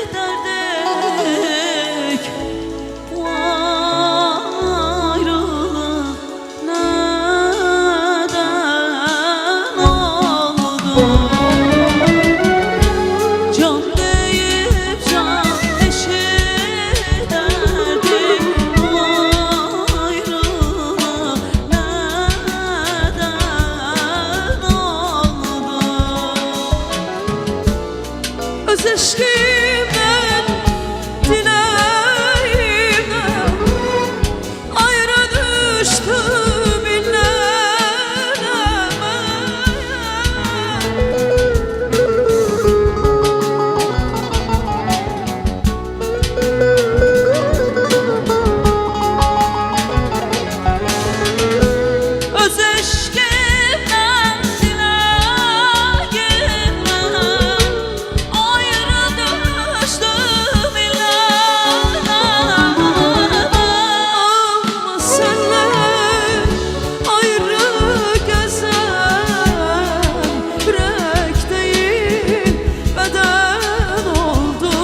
ederdik bu ayrılık neden oldu? Can deyip can ederdik bu ayrılık neden oldu? Öz eşkimden, dileğimden ayrı düştüm inlememe. Öz eşkimden, dileğimden ayrı düştüm inlememe. Ama senle ayrı gezen yürek değil beden oldu.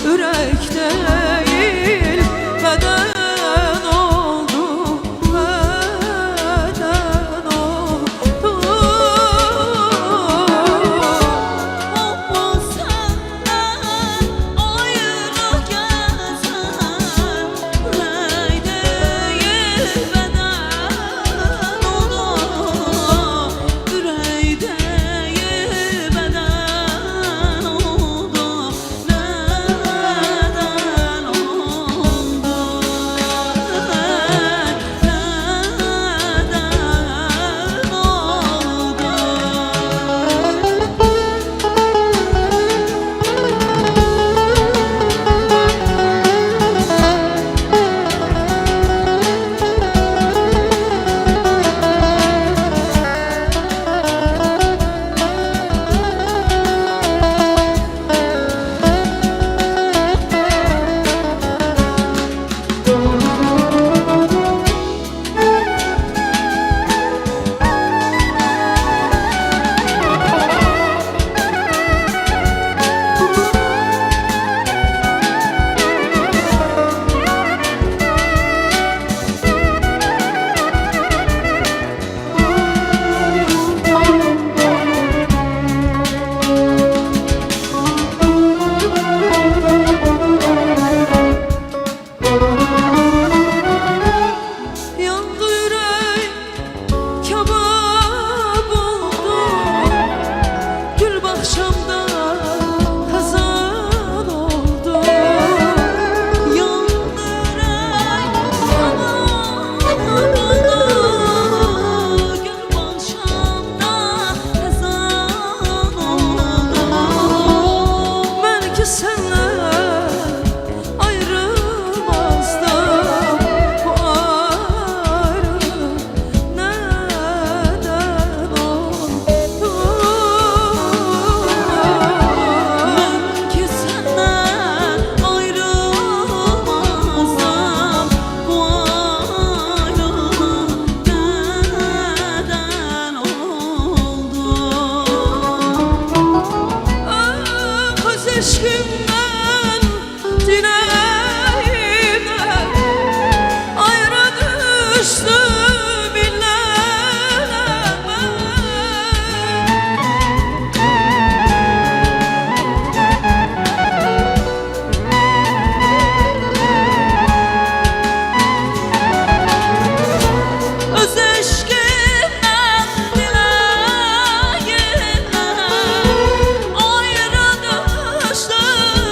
Yürek değil beden oldu. Beden oldu. Ama senden ayrı gezen yürek değil beden oldu. Yürek değil beden oldu. Neden yandı yürek kebap oldu? Gül bahçemde hazan oldu. Yandı yürek kebap oldu. Gül bahçemde hazan oldu. Ben ki seninle ayrılmazdım. Bu ayrılık neden oldu? Ben ki senden ayrılmazdım. Bu ayrılık neden oldu? Öz eşkimden, dileğimden ayrı düştüm inlememe. Öz eşkimden, dileğimden ayrı düştüm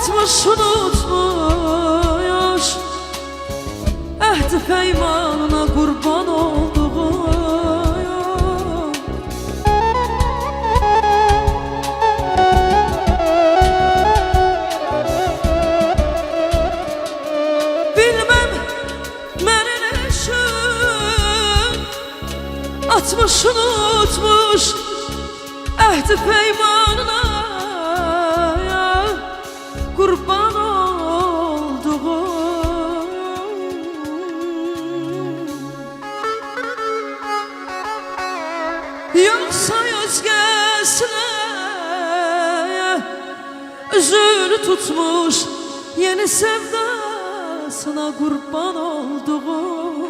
Atmış unutmuş ehdi peymanına kurban olduğu. Bilmem mənin eşim atmış unutmuş ehdi peymanına kurban olduğum. Yoksa özgesine üzülü tutmuş yeni sevdasına kurban olduğum.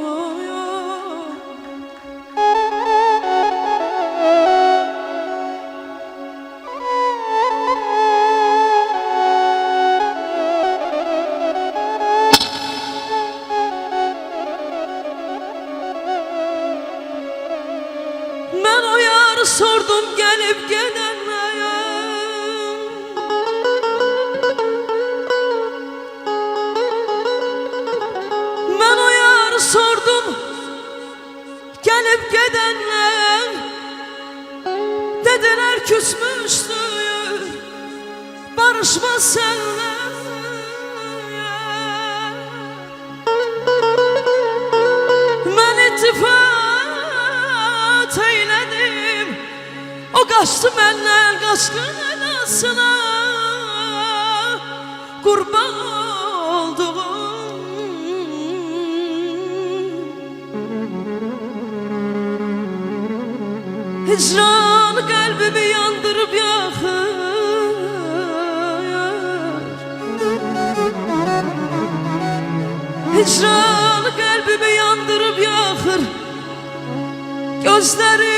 Ben o yarı sordum gelip gidenlere, ben o yarı sordum gelip gidenler, dediler küsmüştü barışmaz senle. Ben ittifak eyledim, o kaçtı benden kaçkın edasına kurban olduğum. Hicran kalbimi yandırıp yakıyor, hicran kalbimi yandırıp yakır gözlerim,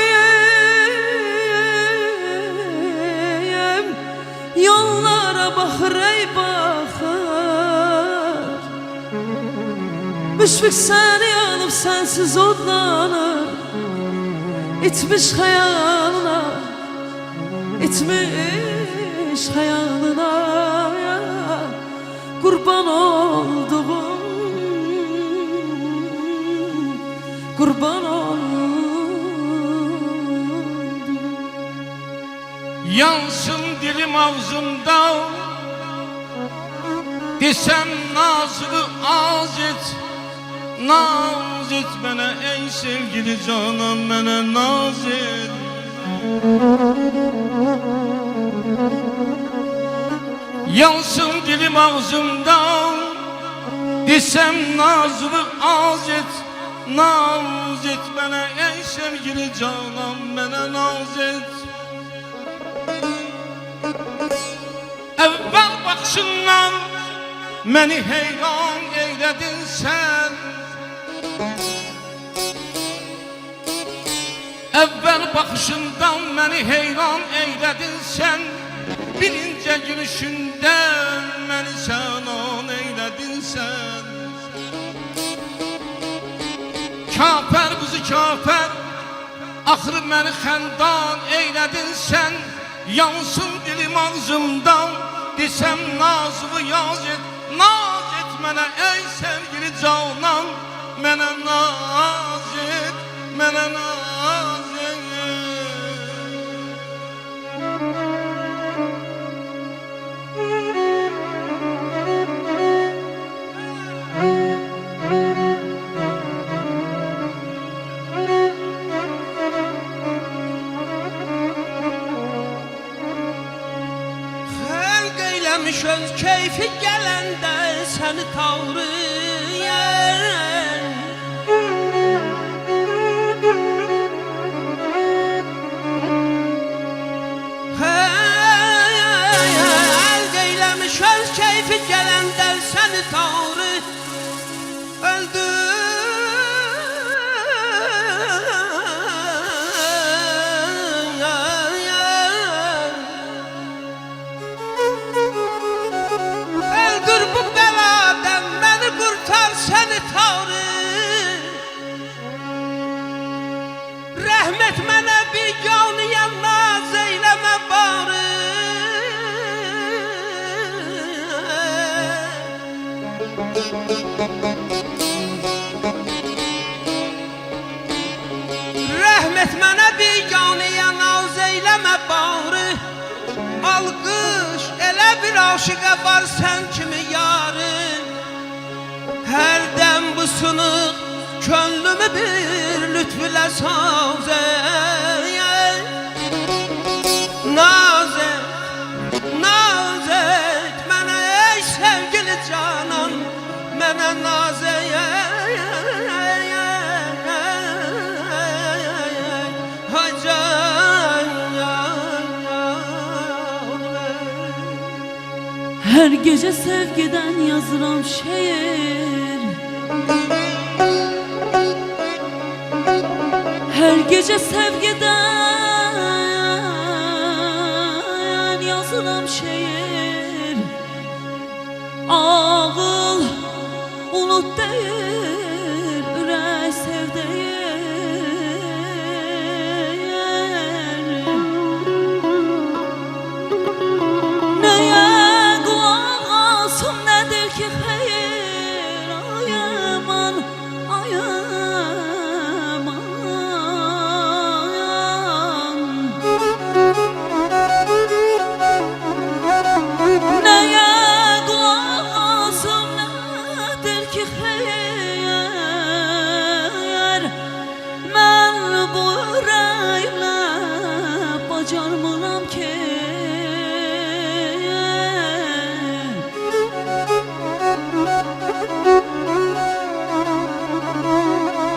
yollara bakır ey bakır. Müşfik seni yanıp sensiz odlanır, itmiş hayalına, itmiş hayalına ya, kurban olduğum, kurban oldum. Yansın dilim ağzımda, desem nazlı az et, naz et bana ey sevgili canım, bana naz et. Yansın dilim ağzımda, desem nazlı az et, naz et bana ey sevgili canım, bana naz et. Evvel bakışından beni heyran eyledin sen, evvel bakışından beni heyran eyledin sen, birinci gülüşünden beni senan eyledin sen. Kafir kızı kafir, axırı beni xəndan eyledin sen. Yansın dilim ağzımdan, desem nazlı yaz et, naz et mənə ey sevgili canan, mənə naz et, mənə naz et. Eylemiş öz keyfi gelende seni tavrıyan, eylemiş öz keyfi gelende seni tavrı öldü. Öldür bu beladan beni kurtar seni tavrı Rəhmət mənə biganəyə naz eyləmə bağrı. Alqış elə bir aşıqa var sən kimi yarı. Hər dem bu sınıq könlümü bir lütfülə saz ey. Naz et, naz et mənə ey sevgili canan. Mənə naz ey. Her gece sevgiden yazıram şiir. Her gece sevgiden yazıram şiir. Ağıl unut değil, ürək sev değil.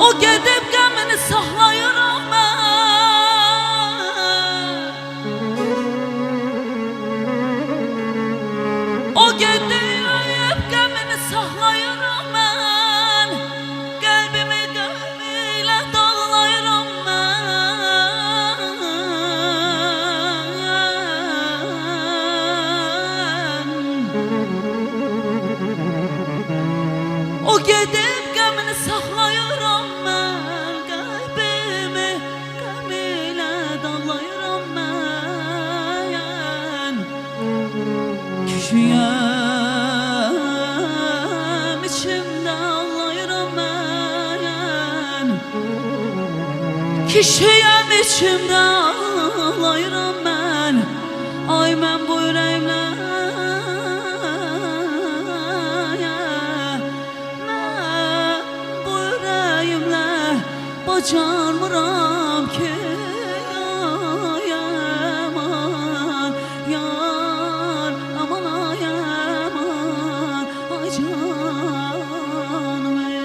O gedib qəmini saxlayıram mən. O gedib qəmini saxlayıram mən. Qəlbimi qəlbilə dağlayıram mən. O gedib qəmini saxlayıram mən. Qəlbimi qəmilə dağlayıram mən. Kişiyəm içimdə ağlayıram mən. Kişiyəm içimdə ağlayıram mən. Ay mən bu ürəklə bacarmıram ki ay aman yar aman ay aman ay canım ey.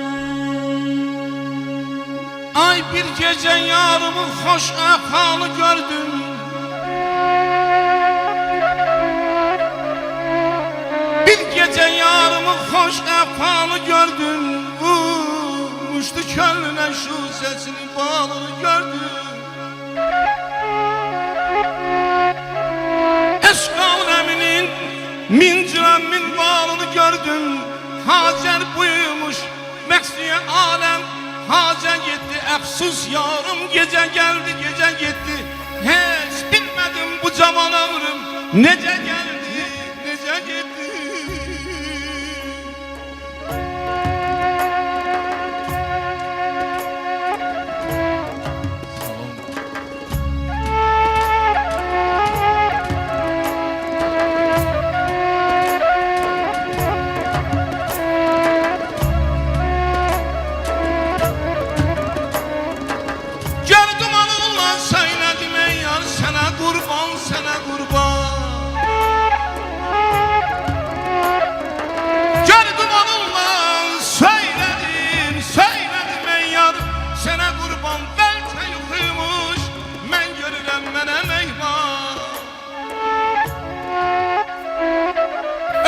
Ay bir gece yarımın hoş efanı gördüm. Bir gece yarımın hoş efanı gördüm. Uçtu könlüne şu sesini bağlı gördüm. Eşk aleminin min bağlını gördüm. Hacer buymuş Meksiye alem. Hacer gitti efsus yarım. Gece geldi gece gitti. Hiç bilmedim bu zaman ömrüm nece geldi nece gitti.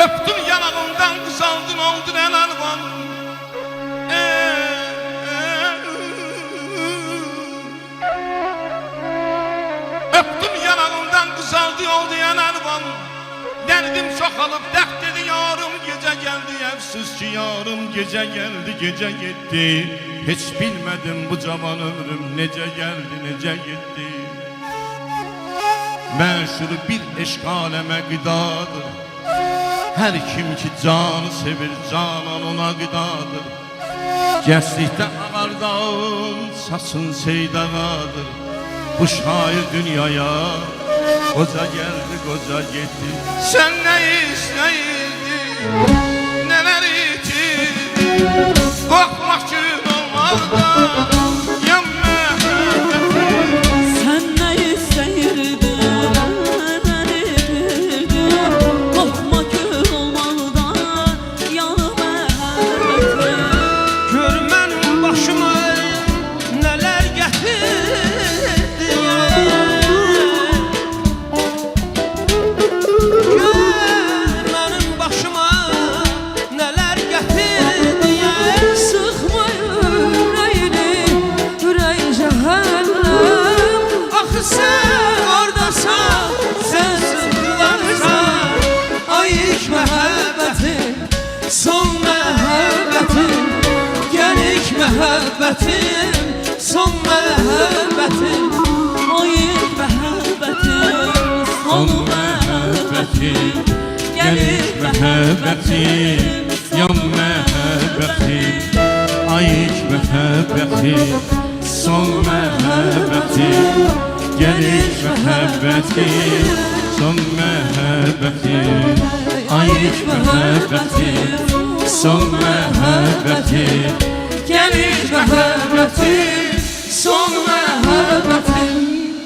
Öptüm yanağından kızaldın oldun el alvan. Öptüm yanağından kızaldı oldu el alvan. Derdim çoxalıb dert dedi yarım gece geldi. Evsiz ki yarım gece geldi gece gitti. Hiç bilmedim bu zaman ömrüm nece geldi nece gitti. Məşhur bir eşq aləmə qidadır. Her kim ki canı sevir, canan ona gıdadır. Gənclikdə ağardağın, saçın seydağadır. Bu şair dünyaya koca geldi, koca gitti. Sen ne isteydin, neler itirdin? Korkmak gün olmadan yan mühəbbətin. Sen ne isteyirdin, neler korkma kül olmalıdan yanı məhəbbətin. Gör mənim başıma nələr gətirdi. Gör mənim başıma nələr gətirdi. Sıxma ürəyini, ürək cəhənnəm. Axı sən oradasan, sənsiz varsan. Ay ilk məhəbbətim, son məhəbbətim. Gəl ilk məhəbbətim, son məhəbbətim. Ay ilk məhəbbətim, Son məhəbbətim, gəlir məhəbbətim, yan məhəbbətim. Ay ilk məhəbbətim, son məhəbbətim, gəlir məhəbbətim, son məhəbbətim. Ay ilk məhəbbətim, son məhəbbətim, gəlir məhəbbətim, son məhəbbətim.